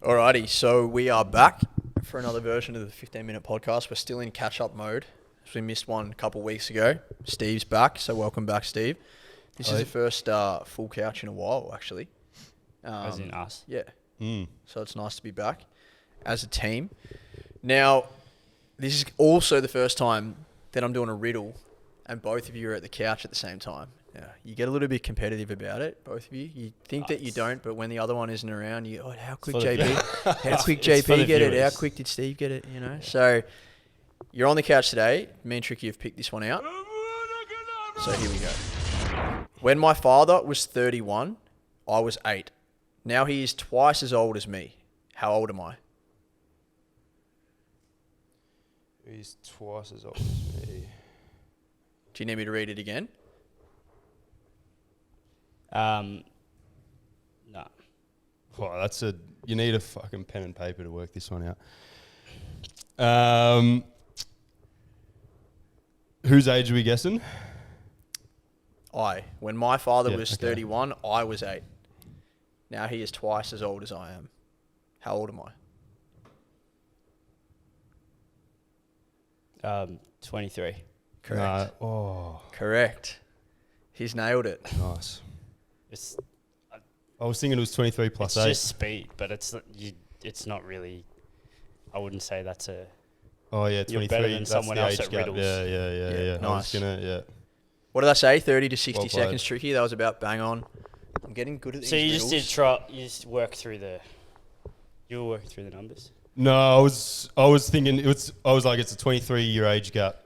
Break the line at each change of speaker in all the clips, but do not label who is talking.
Alrighty, so we are back for another version of the 15-minute podcast. We're still in catch-up mode. We missed one a couple of weeks ago. Steve's back, so welcome back, Steve. This is the first full couch in a while, actually.
As in us?
Yeah. So it's nice to be back as a team. Now, this is also the first time that I'm doing a riddle and both of you are at the couch at the same time. Yeah, you get a little bit competitive about it, both of you. You think that you don't, but when the other one isn't around, how quick JP? How quick JP get it? How quick did Steve get it? You know. Yeah. So you're on the couch today. Me and Tricky have picked this one out. So here we go. When my father was 31, I was 8. Now he is twice as old as me. How old am I?
He's twice as old as me.
Do you need me to read it again?
No.
Oh, you need a fucking pen and paper to work this one out. Whose age are we guessing?
When my father was 31, I was 8. Now he is twice as old as I am. How old am I?
23.
Correct. Correct. He's nailed it.
Nice.
I
was thinking it was 23 plus 8.
It's just speed, but it's not really. I wouldn't say that's a.
Oh yeah, 23.
You're better than someone else at Riddles.
Yeah.
Nice.
What
did I say? 30 to 60 seconds tricky. That was about bang on. I'm getting good at these.
So you
riddles.
just did You just work through the. You were working through the numbers.
No, I was thinking I was like, it's a 23-year age gap.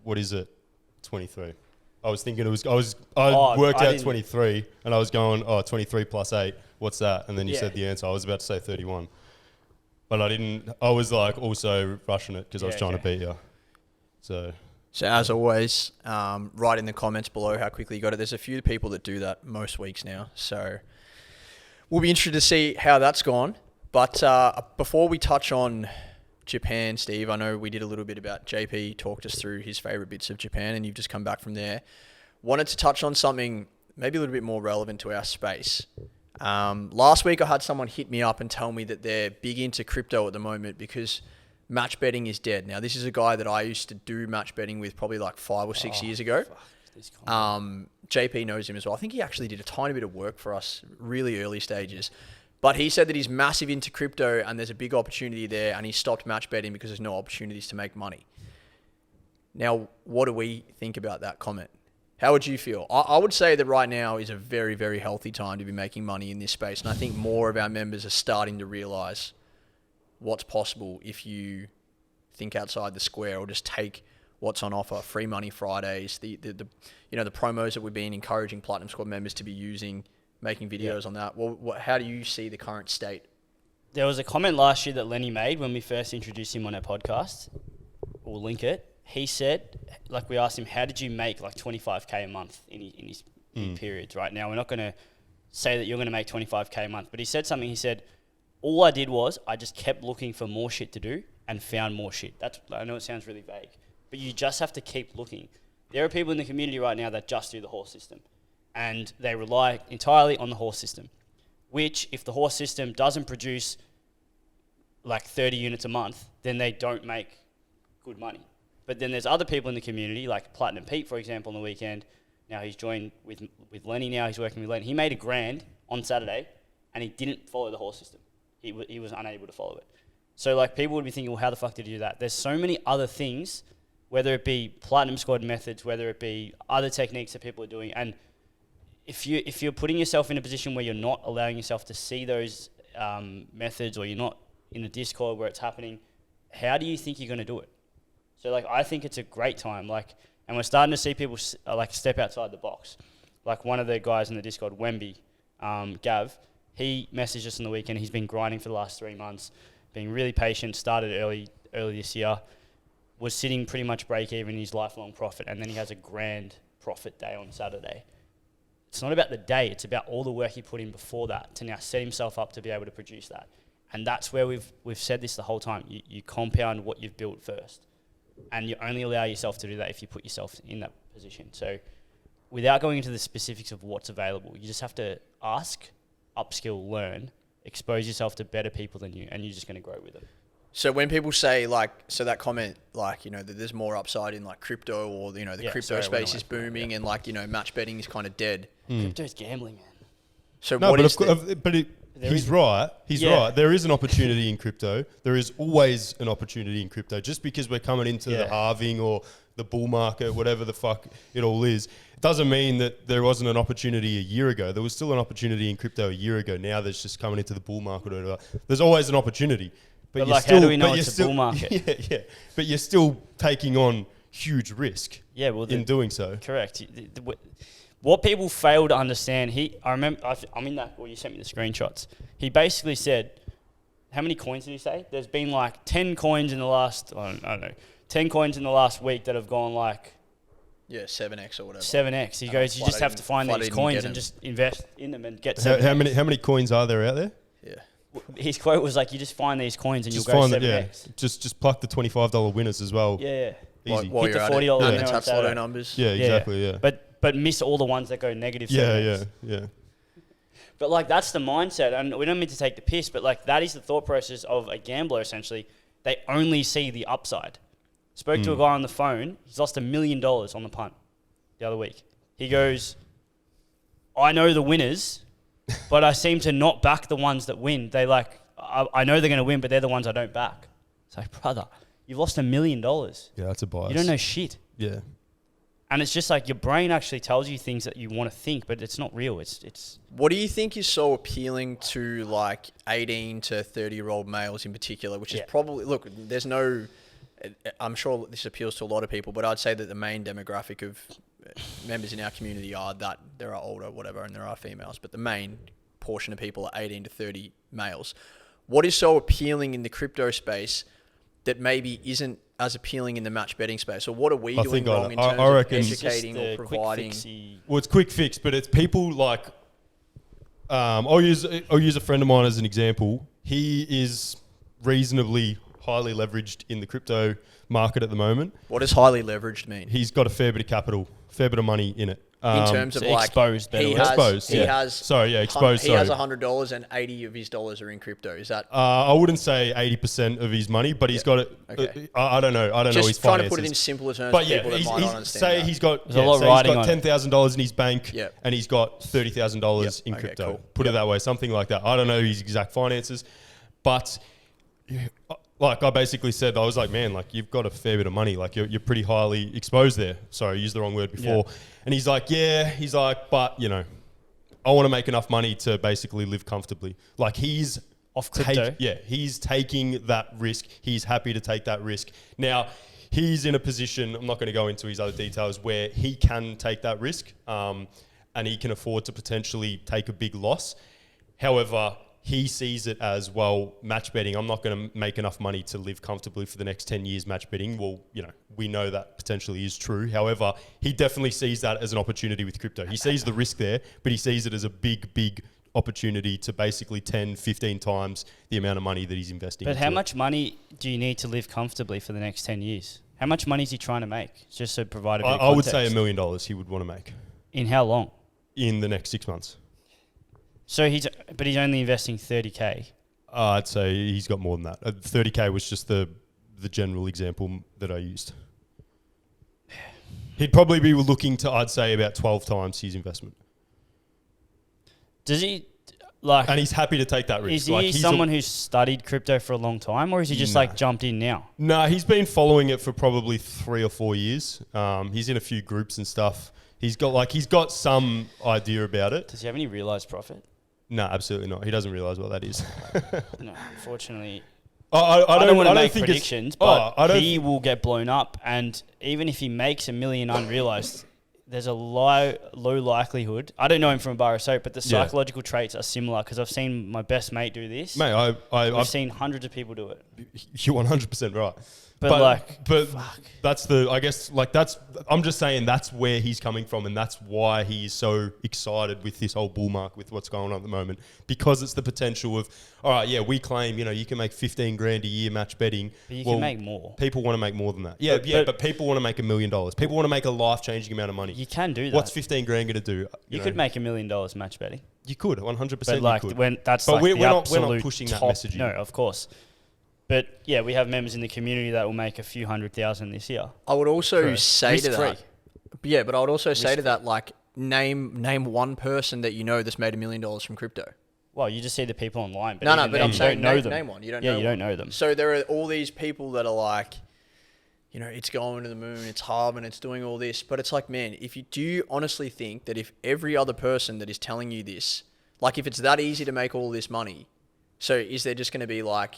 What is it? 23. I was thinking I worked out 23 and I was going, 23 plus 8. What's that? And then you said the answer. I was about to say 31. But I didn't. I was like also rushing it because I was trying to beat you. So
as always, write in the comments below how quickly you got it. There's a few people that do that most weeks now. So we'll be interested to see how that's gone. But before we touch on Japan, Steve, I know we did a little bit about JP, talked us through his favourite bits of Japan, and you've just come back from there. Wanted to touch on something maybe a little bit more relevant to our space. Last week I had someone hit me up and tell me that they're big into crypto at the moment because match betting is dead. Now, this is a guy that I used to do match betting with probably like 5 or 6 years ago. JP knows him as well. I think he actually did a tiny bit of work for us, really early stages. But he said that he's massive into crypto and there's a big opportunity there and he stopped match betting because there's no opportunities to make money. Now, what do we think about that comment? How would you feel? I would say that right now is a very, very healthy time to be making money in this space. And I think more of our members are starting to realize what's possible if you think outside the square or just take what's on offer. Free Money Fridays, the promos that we've been encouraging Platinum Squad members to be using, making videos on that. Well, how do you see the current state?
There was a comment last year that Lenny made when we first introduced him on our podcast. We'll link it. He said, we asked him, how did you make like 25K a month in his periods? Right now, we're not going to say that you're going to make 25K a month, but he said something. He said, all I did was I just kept looking for more shit to do and found more shit. I know it sounds really vague, but you just have to keep looking. There are people in the community right now that just do the horse system. And they rely entirely on the horse system, which if the horse system doesn't produce like 30 units a month, then they don't make good money. But then there's other people in the community, like Platinum Pete, for example, on the weekend. Now he's joined with Lenny now. He's working with Lenny. He made $1,000 on Saturday, and he didn't follow the horse system. He was unable to follow it. So people would be thinking, well, how the fuck did he do that? There's so many other things, whether it be Platinum Squad methods, whether it be other techniques that people are doing, and if you're putting yourself in a position where you're not allowing yourself to see those methods, or you're not in the Discord where it's happening, how do you think you're going to do it? So I think it's a great time. And we're starting to see people step outside the box. Like one of the guys in the Discord, Wemby, Gav, he messaged us on the weekend. He's been grinding for the last 3 months, being really patient. Started early this year, was sitting pretty much break even in his lifelong profit, and then he has a grand profit day on Saturday. It's not about the day, it's about all the work he put in before that to now set himself up to be able to produce that. And that's where we've said this the whole time. You compound what you've built first. And you only allow yourself to do that if you put yourself in that position. So without going into the specifics of what's available, you just have to ask, upskill, learn, expose yourself to better people than you, and you're just going to grow with them.
So when people say that comment, that there's more upside in like crypto or, the crypto space is booming and match betting is kind of dead.
Crypto's gambling, man.
So
no,
what is
he's right. He's right. There is an opportunity in crypto. There is always an opportunity in crypto. Just because we're coming into the halving or the bull market, whatever the fuck it all is, it doesn't mean that there wasn't an opportunity a year ago. There was still an opportunity in crypto a year ago. Now there's just coming into the bull market or whatever. There's always an opportunity.
But like, how do we know it's a bull market?
Yeah. But you're still taking on huge risk in doing so.
Correct. What people fail to understand, I'm in that, you sent me the screenshots. He basically said, how many coins did he say? There's been like 10 coins in the last, I don't know, 10 coins in the last week that have gone like...
Yeah, 7x or whatever.
7x. He goes, you just have to find these coins and just invest in them and get 7x.
How many coins are there out there?
Yeah.
His quote was like, you just find these coins and you'll go 7x.
Just pluck the $25 winners as well.
Yeah.
Easy.
While Hit the $40 winner on Saturday.
Lotto numbers.
Yeah, exactly, yeah.
But miss all the ones that go negative 7x.
Yeah.
But like, that's the mindset, and we don't mean to take the piss, but like, that is the thought process of a gambler, essentially. They only see the upside. Spoke to a guy on the phone. He's lost $1 million on the punt the other week. He goes, I know the winners, but I seem to not back the ones that win. They I know they're going to win, but they're the ones I don't back. It's like, brother, you've lost $1 million.
Yeah, that's a bias.
You don't know shit.
Yeah.
And it's just like your brain actually tells you things that you want to think, but it's not real. It's.
What do you think is so appealing to like 18 to 30-year-old males in particular, which is probably, look, there's no, I'm sure this appeals to a lot of people, but I'd say that the main demographic of members in our community are that there are older, whatever, and there are females, but the main portion of people are 18 to 30 males. What is so appealing in the crypto space that maybe isn't as appealing in the match betting space? Or what are we doing wrong in terms of educating or providing?
Well, it's quick fix, but it's people like, I'll use a friend of mine as an example. He is reasonably highly leveraged in the crypto market at the moment.
What does highly leveraged mean?
He's got a fair bit of capital, fair bit of money in it.
In terms of like
exposed,
he has
exposed.
He has $100 and 80 of his dollars are in crypto. Is that?
I wouldn't say 80% of his money, but he's got it.
Okay.
I don't know. I don't know his finances.
Just trying to put it in simpler terms.
But
for people that might not understand.
Say he's got $10,000 in his bank, and he's got $30,000 in crypto.
Cool.
Put it that way, something like that. I don't know his exact finances, but. Like I basically said, I was like, man, like you've got a fair bit of money. Like you're pretty highly exposed there. Sorry, I used the wrong word before. Yeah. And he's like, but I want to make enough money to basically live comfortably. Like he's
off crypto.
He's taking that risk. He's happy to take that risk. Now he's in a position, I'm not going to go into his other details, where he can take that risk and he can afford to potentially take a big loss. However, he sees it as, well, match betting, I'm not going to make enough money to live comfortably for the next 10 years match betting. Well, we know that potentially is true. However, he definitely sees that as an opportunity with crypto. He sees the risk there, but he sees it as a big, big opportunity to basically 10, 15 times the amount of money that he's investing.
But how much money do you need to live comfortably for the next 10 years? How much money is he trying to make? Just to provide a bit of context.
I would say $1 million he would want to make.
In how long?
In the next 6 months.
So he's only investing 30K.
I'd say he's got more than that. 30K was just the general example that I used. He'd probably be looking to, I'd say, about 12 times his investment.
Does he and
he's happy to take that risk.
Is he someone who's studied crypto for a long time, or is he just jumped in now?
No, he's been following it for probably 3 or 4 years. He's in a few groups and stuff. He's got some idea about it.
Does he have any realized profit?
No, absolutely not. He doesn't realise what that is.
No, unfortunately.
I don't want to make
predictions, but he will get blown up. And even if he makes $1 million unrealised, there's a low likelihood. I don't know him from a bar of soap, but the psychological traits are similar because I've seen my best mate do this.
Mate,
I've seen hundreds of people do it.
You're 100% right.
But
that's I'm just saying that's where he's coming from, and that's why he's so excited with this whole bull market, with what's going on at the moment, because it's the potential of, all right, yeah, we claim, you can make 15 grand a year match betting.
But you can make more.
People want to make more than that. But people want to make $1 million. People want to make a life-changing amount of money.
You can do that.
What's 15 grand going to do?
You could make $1 million match betting.
You could 100%.
But like
you could.
when that's
But
like
we're
the
not
absolute
pushing that
top,
messaging.
No, of course. But yeah, we have members in the community that will make a few 100,000 this year.
I would also
Correct.
say to
Risk-free.
that. Yeah, but I would also say to
Risk-free.
that, like, name one person that you know that's made $1 million from crypto.
Well, you just see the people online. But
No,
even
but
then,
I'm
you
saying
don't know them.
name one. You don't
Yeah,
know
you
one.
don't know them.
So there are all these people that are like, it's going to the moon, it's hub, and it's doing all this. But it's like, man, do you honestly think that if every other person that is telling you this, like if it's that easy to make all this money, so is there just going to be like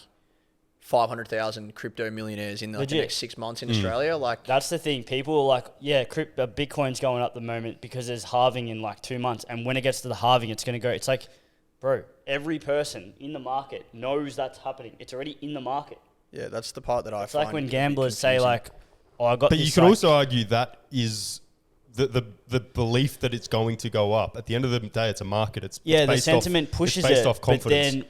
500,000 crypto millionaires in like the next 6 months in Australia? Like
That's the thing. People are like, yeah, Bitcoin's going up at the moment because there's halving in like 2 months. And when it gets to the halving, it's going to go. It's like, bro, every person in the market knows that's happening. It's already in the market.
yeah, that's the part that I
It's
find.
like when
a bit
gamblers say
confusing.
like, oh, I got
But
this.
you can
like,
also argue that is the belief that it's going to go up. At the end of the day, it's a market. It's
yeah, the
based
sentiment
off,
pushes
it's based
it.
off confidence.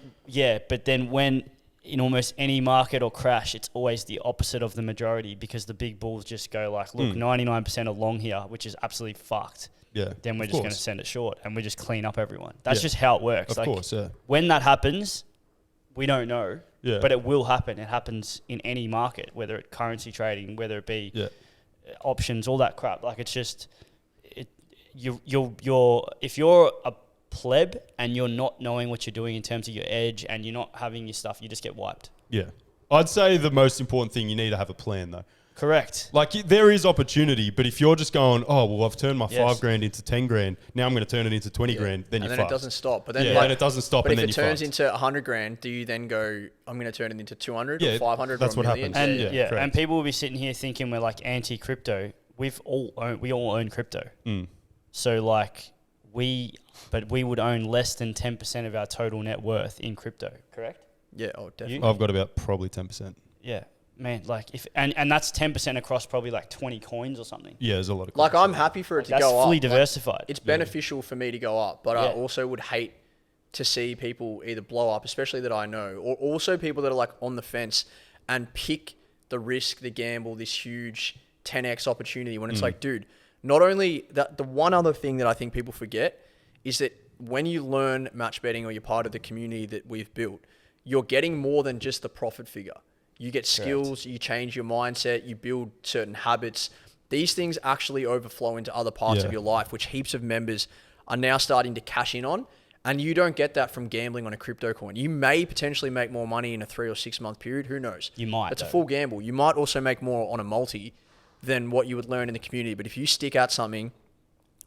But then when in almost any market or crash, it's always the opposite of the majority because the big bulls just go like, look, 99% are long here, which is absolutely fucked.
Yeah,
Then we're
of
just going to
course.
send it short and we just clean up everyone. That's
Yeah.
just how it works.
Of course, yeah.
When that happens, we don't know.
Yeah.
But it will happen. It happens in any market, whether it's currency trading, whether it be
Yeah.
options, all that crap. Like it's just, you're if you're a pleb and you're not knowing what you're doing in terms of your edge and you're not having your stuff, you just get wiped.
Yeah. I'd say the most important thing, you need to have a plan though.
Correct.
Like there is opportunity, but if you're just going, oh, well, I've turned my
Yes.
$5,000 into 10 grand. Now I'm going to turn it into 20 grand. Then
and
you're
then
fucked.
it doesn't stop. But then,
Yeah,
like,
and it doesn't stop,
But
and
if
then
it
you're
turns
fucked.
into 100 grand, do you then go, I'm going to turn it into 200
Yeah,
or 500
that's
or
what
a million?
happens.
And
Yeah, correct.
and people will be sitting here thinking we're like anti-crypto. We all own crypto. So like we would own less than 10% of our total net worth in crypto. Correct?
Yeah, oh, definitely.
You?
I've got about probably 10%.
Yeah, man. Like if and that's 10% across probably like 20 coins or something.
Yeah, there's a lot of
Like,
coins.
I'm happy for it to
That's
go up.
fully
Like,
diversified.
it's beneficial for me to go up, but I
Yeah.
also would hate to see people either blow up, especially that I know, or also people that are like on the fence and pick the risk, the gamble, this huge 10x opportunity when it's like, dude, not only that, the one other thing that I think people forget is that when you learn match betting or you're part of the community that we've built, you're getting more than just the profit figure. You get skills, you change your mindset, you build certain habits. These things actually overflow into other parts of your life, which heaps of members are now starting to cash in on. And you don't get that from gambling on a crypto coin. You may potentially make more money in a 3 or 6 month period. Who knows?
You might,
It's a
though.
full gamble. You might also make more on a multi than what you would learn in the community. But if you stick at something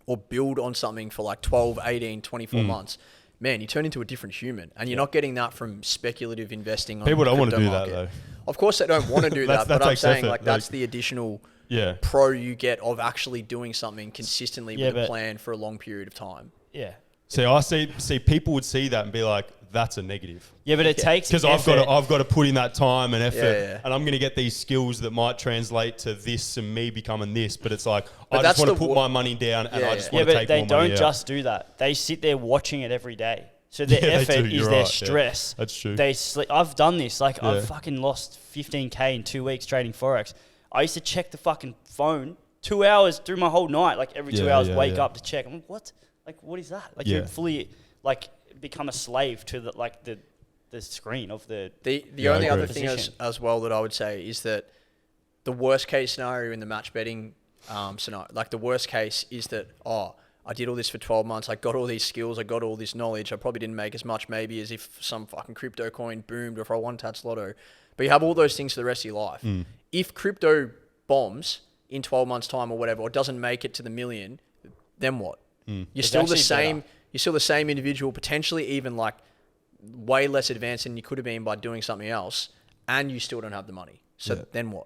or build on something for like 12, 18, 24 months, man, you turn into a different human. And you're not getting that from speculative investing on
People
the
don't want to
crypto
do that,
market.
though.
Of course they don't want to do
That's-
that, but
that
I'm
takes
saying
effort,
like that's
like-
the additional
Yeah.
pro you get of actually doing something consistently
Yeah,
with a
but-
plan for a long period of time.
Yeah.
See, I see people would see that and be like, that's a negative.
Yeah, but it takes
Because
effort.
I've got to put in that time and effort,
Yeah.
and I'm going to get these skills that might translate to this and me becoming this. But it's like
But
I
that's
just want to
the
put
wo-
my money down, and
Yeah,
I just
yeah.
Yeah,
want to
but
take
they
more
don't
money out.
just do that. They sit there watching it every day. So their
Yeah, they
effort
do.
is
You're
their
right, yeah.
stress.
That's true.
They sleep. I've done this. Like
Yeah.
I've fucking lost 15K in 2 weeks trading Forex. I used to check the fucking phone 2 hours through my whole night. Like every 2
Yeah,
hours,
yeah,
wake
yeah.
up to check. I'm like, what? Like what is that? Like
Yeah.
you're fully like become a slave to the screen of the.
The
Yeah, I
only other
agree.
thing
Position.
as well that I would say is that the worst case scenario in the match betting scenario, like the worst case is that, I did all this for 12 months. I got all these skills. I got all this knowledge. I probably didn't make as much maybe as if some fucking crypto coin boomed or if I won Tats Lotto. But you have all those things for the rest of your life. If crypto bombs in 12 months time or whatever, or doesn't make it to the million, then what? You're
It's
still the
actually
same.
better.
You're still the same individual, potentially even like way less advanced than you could have been by doing something else, and you still don't have the money. So
Yeah.
then what?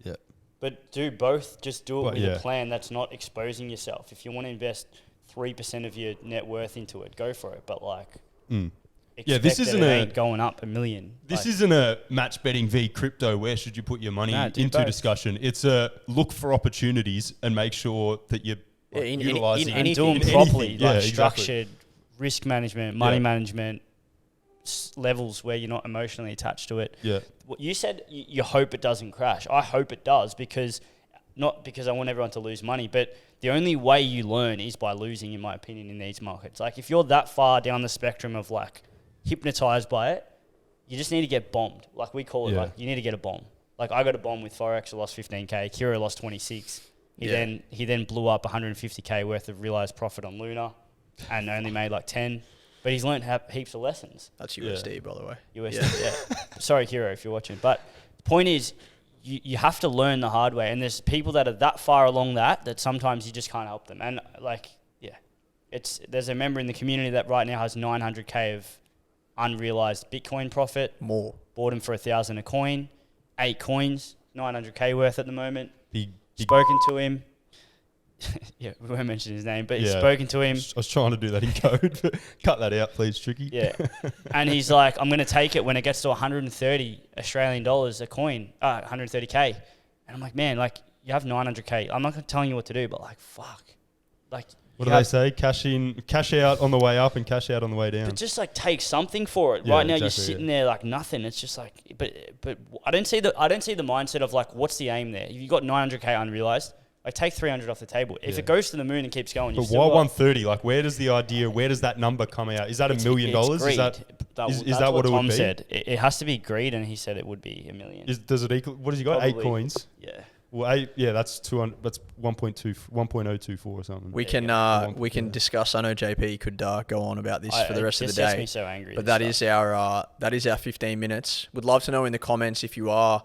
Yeah.
But do both. Just do it
Well,
with
yeah.
a plan that's not exposing yourself. If you want to invest 3% of your net worth into it, go for it. But like,
Yeah, this
expect that
isn't
it
a-
ain't going up $1 million.
This
Like,
isn't a match betting v crypto. Where should you put your money
No, do
into
both.
discussion? It's a look for opportunities and make sure that you're
Yeah, in
utilizing
any-
and do them
in
properly,
anything.
like
Yeah, exactly.
structured risk management, money
Yeah.
management, levels where you're not emotionally attached to it.
Yeah.
What you said, you hope it doesn't crash. I hope it does because not because I want everyone to lose money, but the only way you learn is by losing, in my opinion, in these markets. Like, if you're that far down the spectrum of, like, hypnotized by it, you just need to get bombed. Like, we call it, like, you need to get a bomb. Like, I got a bomb with Forex, I lost 15K. Kiro lost 26. He then blew up 150K worth of realized profit on Luna and only made, like, 10. But he's learned heaps of lessons.
That's USD, by the way.
USD, yeah. Sorry, Kiro, if you're watching. But the point is, you have to learn the hard way. And there's people that are that far along that sometimes you just can't help them. And, like, there's a member in the community that right now has 900K of unrealized Bitcoin profit.
More.
Bought him for 1,000 a coin. 8 coins, 900K worth at the moment.
Big.
Spoken to him. Yeah, we won't mention his name, but he's spoken to him.
I was trying to do that in code, but cut that out, please, Tricky.
Yeah. And he's like, I'm going to take it when it gets to 130 Australian dollars a coin, 130K. And I'm like, man, like, you have 900K. I'm not telling you what to do, but, like, fuck. Like,
what do they say? Cash out on the way up and cash out on the way down.
But just, like, take something for it.
Yeah,
right now,
exactly,
you're sitting there like nothing. It's just like, but I don't see the mindset of, like, what's the aim there? If you got 900K unrealized, like, take 300 off the table. If it goes to the moon and keeps going,
but why 130? Like, where does that number come out? Is that $1 million?
Greed.
Is that what it
Tom
would be?
said? It has to be greed, and he said it would be $1 million.
Does it equal? What has he got?
Probably.
8 coins.
Yeah.
Well, 8. Yeah, that's 200. That's 1.024 or something.
We can discuss. I know JP could go on about this for the rest of the day.
It gets me so angry.
But that is our 15 minutes. Would love to know in the comments if you are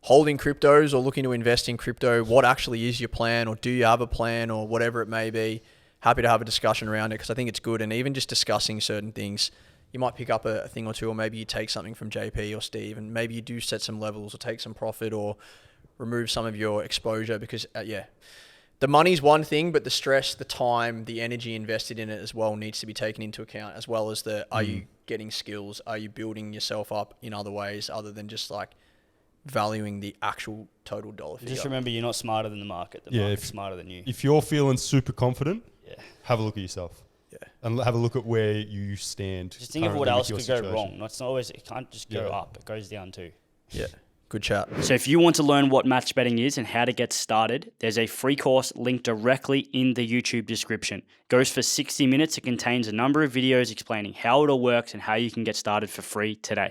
holding cryptos or looking to invest in crypto, what actually is your plan, or do you have a plan, or whatever it may be. Happy to have a discussion around it, because I think it's good. And even just discussing certain things, you might pick up a thing or two, or maybe you take something from JP or Steve, and maybe you do set some levels or take some profit or remove some of your exposure, because the money's one thing, but the stress, the time, the energy invested in it as well needs to be taken into account, as well as are you getting skills? Are you building yourself up in other ways other than just, like, valuing the actual total dollar figure?
Just remember, you're not smarter than the market. The market's smarter than you.
If you're feeling super confident, have a look at yourself.
Yeah.
And have a look at where you stand.
Just think of what else could go wrong. It's not always, it can't just go up. It goes down too.
Yeah. Good chat.
So if you want to learn what match betting is and how to get started, there's a free course linked directly in the YouTube description. It goes for 60 minutes. It contains a number of videos explaining how it all works and how you can get started for free today.